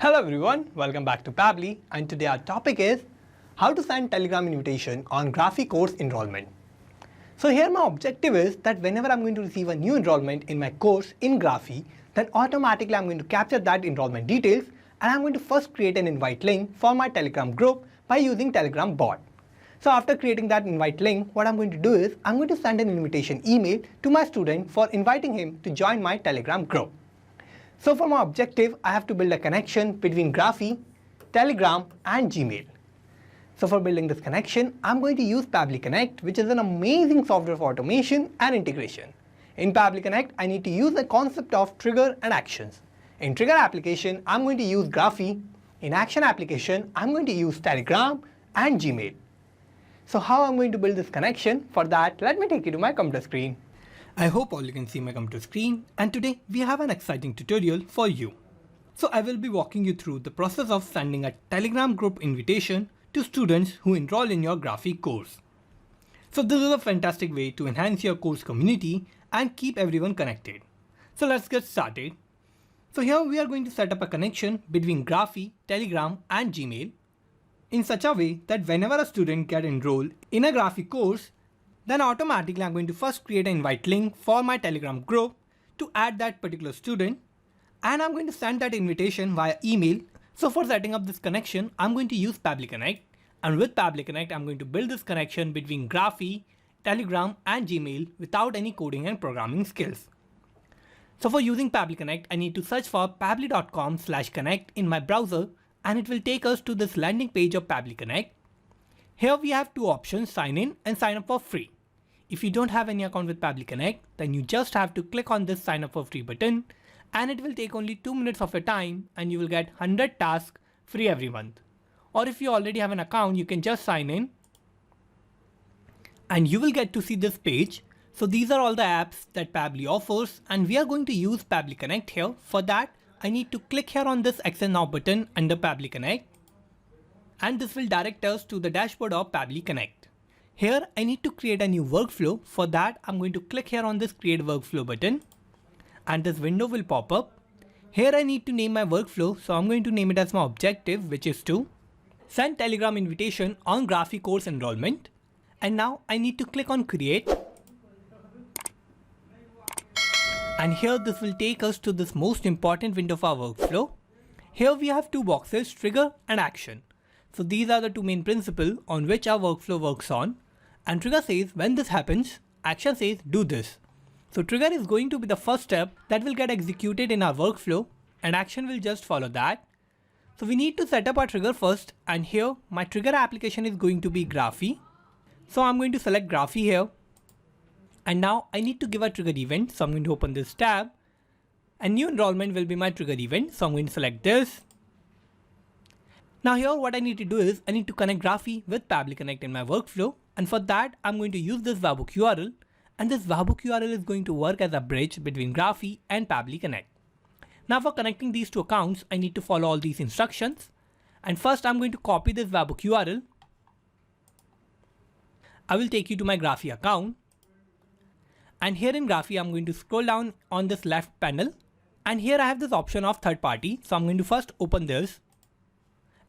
Hello everyone, welcome back to Pabbly, and today our topic is how to send Telegram invitation on Graphy course enrollment. So here my objective is that whenever I'm going to receive a new enrollment in my course in Graphy, then automatically I'm going to capture that enrollment details and I'm going to first create an invite link for my Telegram group by using Telegram bot. So after creating that invite link, what I'm going to do is I'm going to send an invitation email to my student for inviting him to join my Telegram group. So for my objective, I have to build a connection between Graphy, Telegram and Gmail. So for building this connection, I'm going to use Pabbly Connect, which is an amazing software for automation and integration. In Pabbly Connect, I need to use the concept of trigger and actions. In trigger application, I'm going to use Graphy. In action application, I'm going to use Telegram and Gmail. So how I'm going to build this connection? For that, let me take you to my computer screen. I hope all you can see my computer screen, and today we have an exciting tutorial for you. So I will be walking you through the process of sending a Telegram group invitation to students who enroll in your Graphy course. So this is a fantastic way to enhance your course community and keep everyone connected. So let's get started. So here we are going to set up a connection between Graphy, Telegram and Gmail in such a way that whenever a student gets enrolled in a Graphy course, then automatically I'm going to first create an invite link for my Telegram group to add that particular student, and I'm going to send that invitation via email. So for setting up this connection, I'm going to use Pabbly Connect, and with Pabbly Connect, I'm going to build this connection between Graphy, Telegram and Gmail without any coding and programming skills. So for using Pabbly Connect, I need to search for pabbly.com/connect in my browser, and it will take us to this landing page of Pabbly Connect. Here we have two options, sign in and sign up for free. If you don't have any account with Pabbly Connect, then you just have to click on this sign up for free button, and it will take only 2 minutes of your time and you will get 100 tasks free every month. Or if you already have an account, you can just sign in and you will get to see this page. So these are all the apps that Pabbly offers, and we are going to use Pabbly Connect here. For that, I need to click here on this Access Now button under Pabbly Connect, and this will direct us to the dashboard of Pabbly Connect. Here I need to create a new workflow. For that, I'm going to click here on this Create Workflow button, and this window will pop up. Here I need to name my workflow, so I'm going to name it as my objective, which is to send Telegram invitation on Graphy course enrollment. And now I need to click on Create. And here this will take us to this most important window of our workflow. Here we have two boxes, trigger and action. So these are the two main principles on which our workflow works on. And trigger says when this happens, action says do this. So trigger is going to be the first step that will get executed in our workflow, and action will just follow that. So we need to set up our trigger first, and here my trigger application is going to be Graphy. So I'm going to select Graphy here. And now I need to give a trigger event. So I'm going to open this tab, and new enrollment will be my trigger event. So I'm going to select this. Now here what I need to do is I need to connect Graphy with Pabbly Connect in my workflow, and for that I'm going to use this webhook URL, and this webhook URL is going to work as a bridge between Graphy and Pabbly Connect. Now for connecting these two accounts, I need to follow all these instructions, and first I'm going to copy this webhook URL. I will take you to my Graphy account, and here in Graphy I'm going to scroll down on this left panel, and here I have this option of third party. So I'm going to first open this.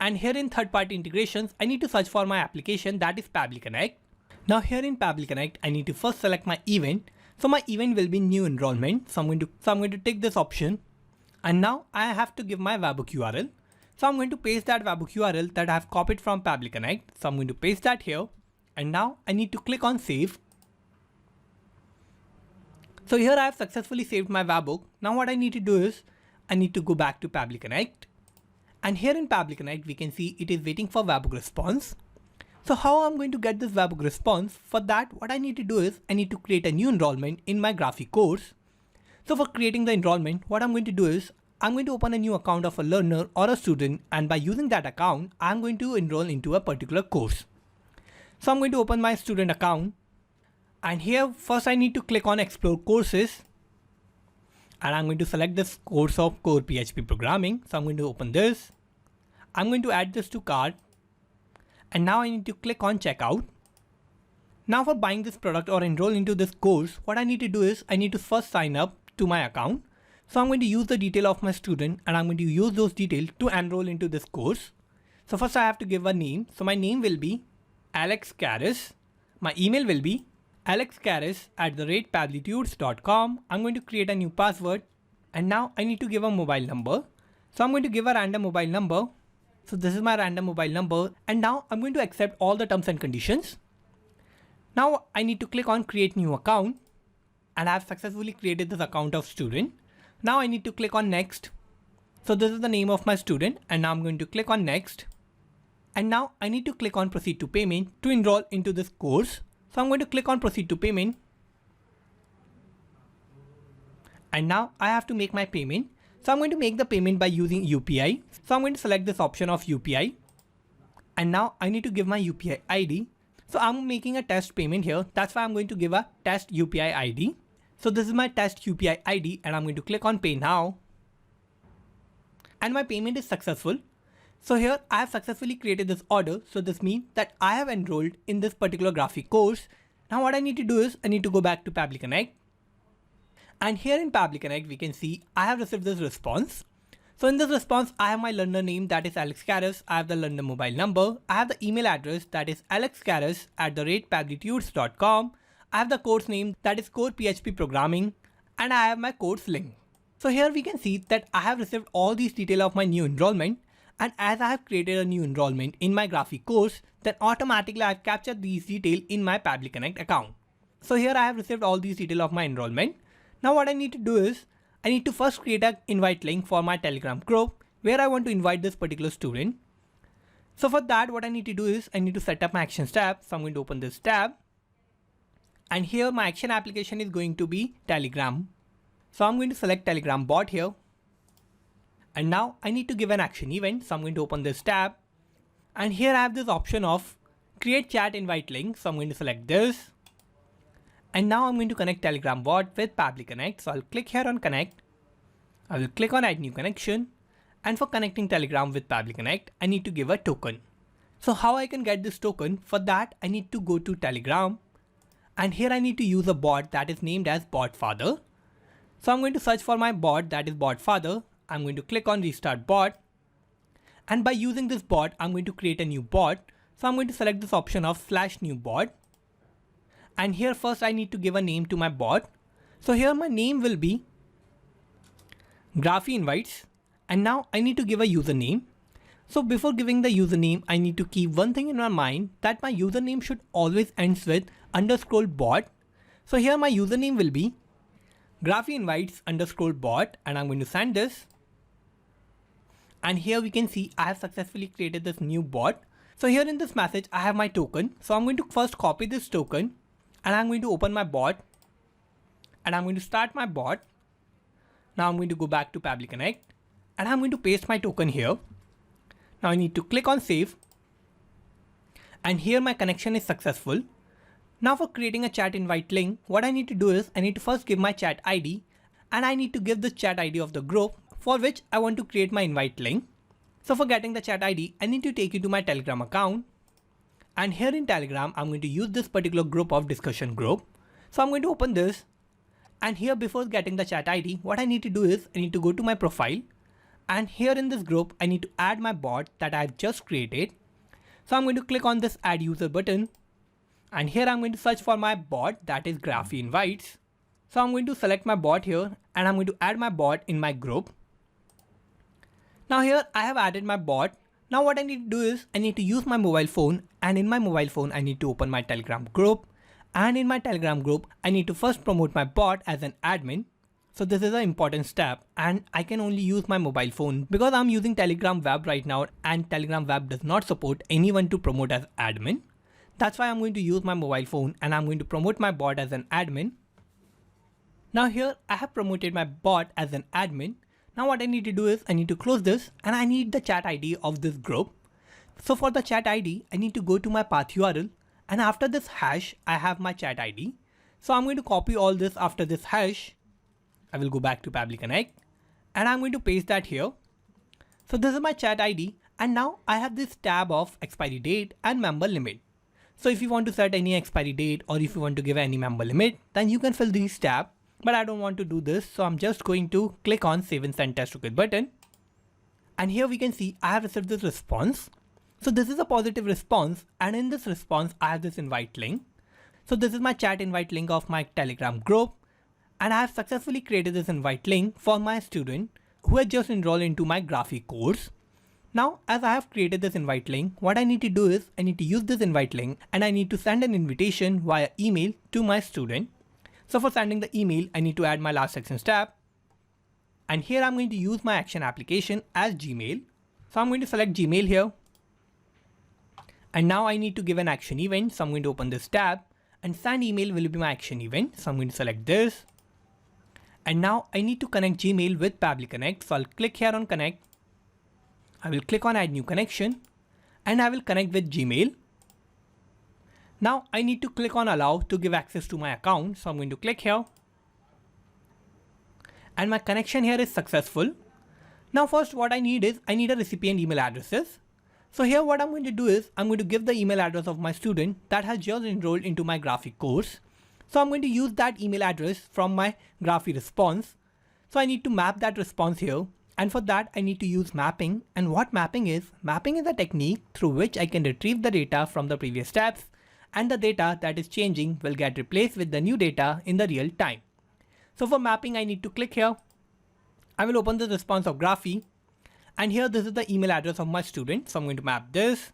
And here in third-party integrations, I need to search for my application, that is Pabbly Connect. Now here in Pabbly Connect, I need to first select my event. So my event will be new enrollment. So I'm going to take this option. And now I have to give my webhook URL. So I'm going to paste that webhook URL that I have copied from Pabbly Connect. So I'm going to paste that here. And now I need to click on save. So here I have successfully saved my webhook. Now what I need to do is I need to go back to Pabbly Connect. And here in Pabbly Connect, we can see it is waiting for webhook response. So how I'm going to get this webhook response? For that, what I need to do is I need to create a new enrollment in my Graphy course. So for creating the enrollment, what I'm going to do is I'm going to open a new account of a learner or a student, and by using that account, I'm going to enroll into a particular course. So I'm going to open my student account, and here first I need to click on Explore Courses. And I'm going to select this course of Core PHP Programming. So I'm going to open this. I'm going to add this to cart. And now I need to click on Checkout. Now for buying this product or enroll into this course, what I need to do is I need to first sign up to my account. So I'm going to use the detail of my student and I'm going to use those details to enroll into this course. So first I have to give a name. So my name will be Alex Karras. My email will be alexkarras@pabblytudes.com. I'm going to create a new password and now I need to give a mobile number. So I'm going to give a random mobile number. So this is my random mobile number and now I'm going to accept all the terms and conditions. Now I need to click on create new account and I have successfully created this account of student. Now I need to click on next. So this is the name of my student and now I'm going to click on next. And now I need to click on proceed to payment to enroll into this course. So I'm going to click on proceed to payment. And now I have to make my payment. So I'm going to make the payment by using UPI. So I'm going to select this option of UPI. And now I need to give my UPI ID. So I'm making a test payment here. That's why I'm going to give a test UPI ID. So this is my test UPI ID and I'm going to click on pay now. And my payment is successful. So here I have successfully created this order. So this means that I have enrolled in this particular Graphy course. Now what I need to do is I need to go back to Pabbly Connect. And here in Pabbly Connect, we can see I have received this response. So in this response, I have my learner name that is Alex Karras. I have the learner mobile number. I have the email address that is alexkarras@pabblytudes.com. I have the course name that is Core PHP Programming. And I have my course link. So here we can see that I have received all these details of my new enrollment. And as I have created a new enrollment in my Graphy course, then automatically I have captured these details in my Pabbly Connect account. So here I have received all these details of my enrollment. Now what I need to do is, I need to first create an invite link for my Telegram group where I want to invite this particular student. So for that, what I need to do is I need to set up my actions tab. So I'm going to open this tab. And here my action application is going to be Telegram. So I'm going to select Telegram bot here. And now I need to give an action event. So I'm going to open this tab. And here I have this option of create chat invite link. So I'm going to select this. And now I'm going to connect Telegram bot with Pabbly Connect. So I'll click here on connect. I will click on add new connection. And for connecting Telegram with Pabbly Connect, I need to give a token. So how I can get this token? For that, I need to go to Telegram. And here I need to use a bot that is named as botfather. So I'm going to search for my bot that is botfather. I'm going to click on restart bot. And by using this bot, I'm going to create a new bot. So I'm going to select this option of /new bot. And here first I need to give a name to my bot. So here my name will be Graphy Invites. And now I need to give a username. So before giving the username, I need to keep one thing in my mind that my username should always ends with _bot. So here my username will be Graphy Invites _bot and I'm going to send this. And here we can see I have successfully created this new bot. So here in this message, I have my token. So I'm going to first copy this token. And I'm going to open my bot and I'm going to start my bot. Now I'm going to go back to Pabbly Connect and I'm going to paste my token here. Now I need to click on save and here my connection is successful. Now for creating a chat invite link, what I need to do is I need to first give my chat ID and I need to give the chat ID of the group for which I want to create my invite link. So for getting the chat ID, I need to take you to my Telegram account. And here in Telegram, I'm going to use this particular group of discussion group. So I'm going to open this. And here before getting the chat ID, what I need to do is I need to go to my profile. And here in this group, I need to add my bot that I've just created. So I'm going to click on this add user button. And here I'm going to search for my bot that is Graphy Invites. So I'm going to select my bot here and I'm going to add my bot in my group. Now here I have added my bot. Now what I need to do is I need to use my mobile phone and in my mobile phone I need to open my Telegram group and in my Telegram group I need to first promote my bot as an admin. So this is an important step and I can only use my mobile phone because I'm using Telegram web right now and Telegram web does not support anyone to promote as admin. That's why I'm going to use my mobile phone and I'm going to promote my bot as an admin. Now here I have promoted my bot as an admin. Now what I need to do is I need to close this and I need the chat ID of this group. So for the chat ID, I need to go to my path URL and after this hash, I have my chat ID. So I'm going to copy all this after this hash. I will go back to Pabbly Connect and I'm going to paste that here. So this is my chat ID and now I have this tab of expiry date and member limit. So if you want to set any expiry date or if you want to give any member limit, then you can fill these tabs. but I don't want to do this. So I'm just going to click on Save and Send Test Request button. And here we can see I have received this response. So this is a positive response, and in this response I have this invite link. So this is my chat invite link of my Telegram group, and I have successfully created this invite link for my student who had just enrolled into my Graphy course. Now, as I have created this invite link, what I need to do is I need to use this invite link and I need to send an invitation via email to my student. So for sending the email, I need to add my last actions tab. And here I'm going to use my action application as Gmail. So I'm going to select Gmail here. And now I need to give an action event. So I'm going to open this tab, and send email will be my action event. So I'm going to select this. And now I need to connect Gmail with Pabbly Connect. So I'll click here on Connect. I will click on Add New Connection, and I will connect with Gmail. Now I need to click on Allow to give access to my account. So I'm going to click here. And my connection here is successful. Now first what I need is I need a recipient email addresses. So here what I'm going to do is I'm going to give the email address of my student that has just enrolled into my Graphy course. So I'm going to use that email address from my Graphy response. So I need to map that response here. And for that I need to use mapping. And what mapping is? Mapping is a technique through which I can retrieve the data from the previous steps, and the data that is changing will get replaced with the new data in the real time. So for mapping I need to click here. I will open the response of Graphy. And here this is the email address of my student. So I'm going to map this.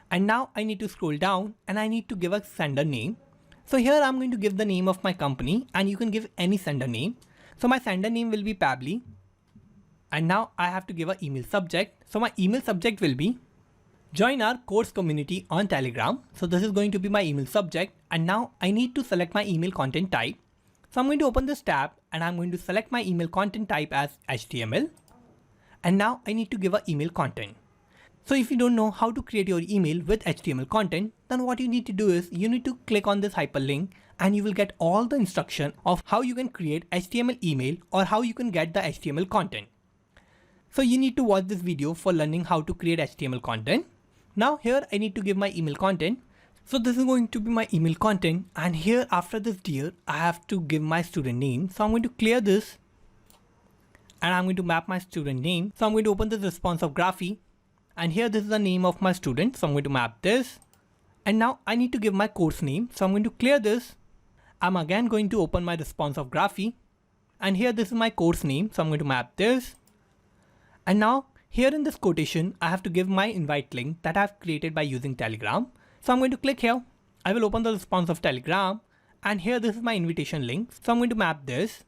And now I need to scroll down and I need to give a sender name. So here I'm going to give the name of my company, and you can give any sender name. So my sender name will be Pabbly. And now I have to give an email subject. So my email subject will be join our course community on Telegram. So this is going to be my email subject. And now I need to select my email content type. So I'm going to open this tab and I'm going to select my email content type as HTML. And now I need to give an email content. So if you don't know how to create your email with HTML content, then what you need to do is you need to click on this hyperlink and you will get all the instruction of how you can create HTML email or how you can get the HTML content. So you need to watch this video for learning how to create HTML content. Now here I need to give my email content. So this is going to be my email content, and here after this dear I have to give my student name. So I'm going to clear this and I'm going to map my student name. So I'm going to open this response of Graphy, and here this is the name of my student. So I'm going to map this, and now I need to give my course name. So I'm going to clear this. I'm again going to open my response of Graphy, and here this is my course name. So I'm going to map this, and now here in this quotation I have to give my invite link that I've created by using Telegram. So I'm going to click here. I will open the response of Telegram, and here this is my invitation link. So I'm going to map this,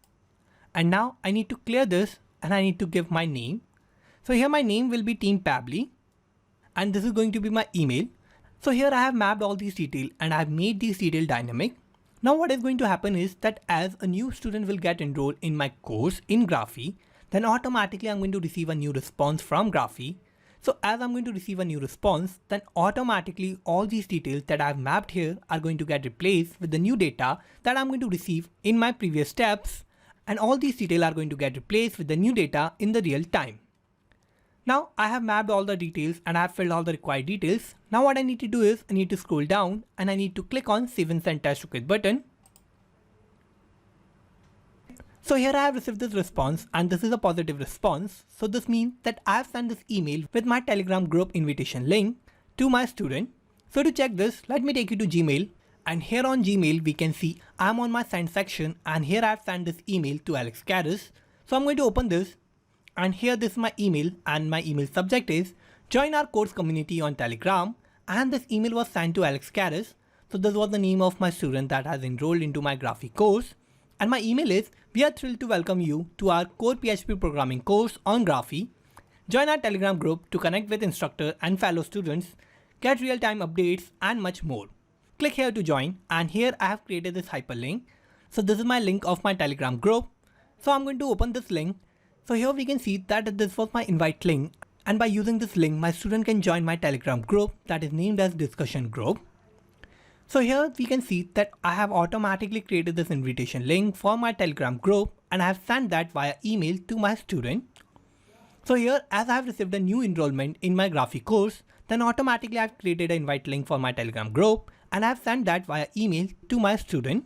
and now I need to clear this and I need to give my name. So here my name will be Team Pabbly, and this is going to be my email. So here I have mapped all these details and I have made these details dynamic. Now what is going to happen is that as a new student will get enrolled in my course in Graphy, then automatically I'm going to receive a new response from Graphy. So as I'm going to receive a new response, then automatically all these details that I've mapped here are going to get replaced with the new data that I'm going to receive in my previous steps, and all these details are going to get replaced with the new data in the real time. Now I have mapped all the details and I have filled all the required details. Now what I need to do is I need to scroll down and I need to click on Save and Send Test Request button. So here I have received this response, and this is a positive response. So this means that I have sent this email with my Telegram group invitation link to my student. So to check this, let me take you to Gmail, and here on Gmail we can see I'm on my send section, and here I have sent this email to Alex Karras. So I'm going to open this, and here this is my email, and my email subject is join our course community on Telegram, and this email was sent to Alex Karras. So this was the name of my student that has enrolled into my Graphy course. And my email is, we are thrilled to welcome you to our core PHP programming course on Graphy. Join our Telegram group to connect with instructor and fellow students, get real-time updates and much more. Click here to join, and here I have created this hyperlink. So this is my link of my Telegram group. So I'm going to open this link. So here we can see that this was my invite link, and by using this link my student can join my Telegram group that is named as discussion group. So here we can see that I have automatically created this invitation link for my Telegram group, and I have sent that via email to my student. So here, as I have received a new enrollment in my Graphy course, then automatically I have created an invite link for my Telegram group, and I have sent that via email to my student.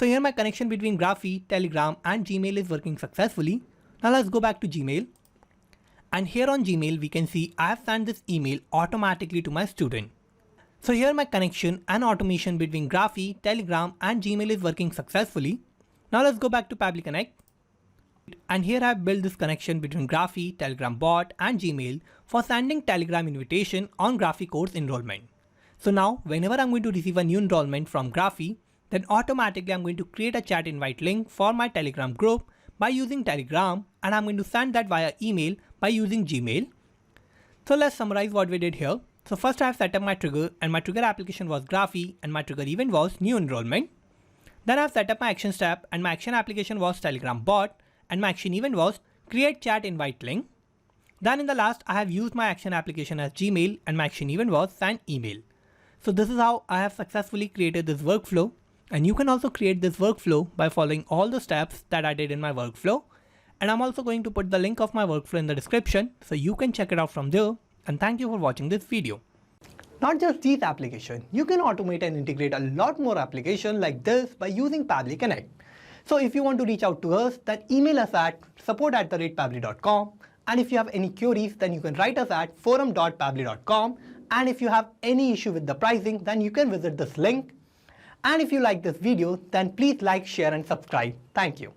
So here my connection between Graphy, Telegram and Gmail is working successfully. Now let's go back to Gmail. And here on Gmail we can see I have sent this email automatically to my student. So here my connection and automation between Graphy, Telegram and Gmail is working successfully. Now let's go back to Pabbly Connect. And here I have built this connection between Graphy, Telegram bot and Gmail for sending Telegram invitation on Graphy course enrollment. So now whenever I'm going to receive a new enrollment from Graphy, then automatically I'm going to create a chat invite link for my Telegram group by using Telegram, and I'm going to send that via email by using Gmail. So let's summarize what we did here. So first I have set up my trigger, and my trigger application was Graphy and my trigger event was new enrollment. Then I have set up my action step, and my action application was Telegram bot and my action event was create chat invite link. Then in the last I have used my action application as Gmail and my action event was send email. So this is how I have successfully created this workflow, and you can also create this workflow by following all the steps that I did in my workflow. And I'm also going to put the link of my workflow in the description so you can check it out from there. And thank you for watching this video. Not just these applications, you can automate and integrate a lot more applications like this by using Pabbly Connect. So if you want to reach out to us, then email us at support@pabbly.com. And if you have any queries, then you can write us at forum.pabbly.com. And if you have any issue with the pricing, then you can visit this link. And if you like this video, then please like, share and subscribe. Thank you.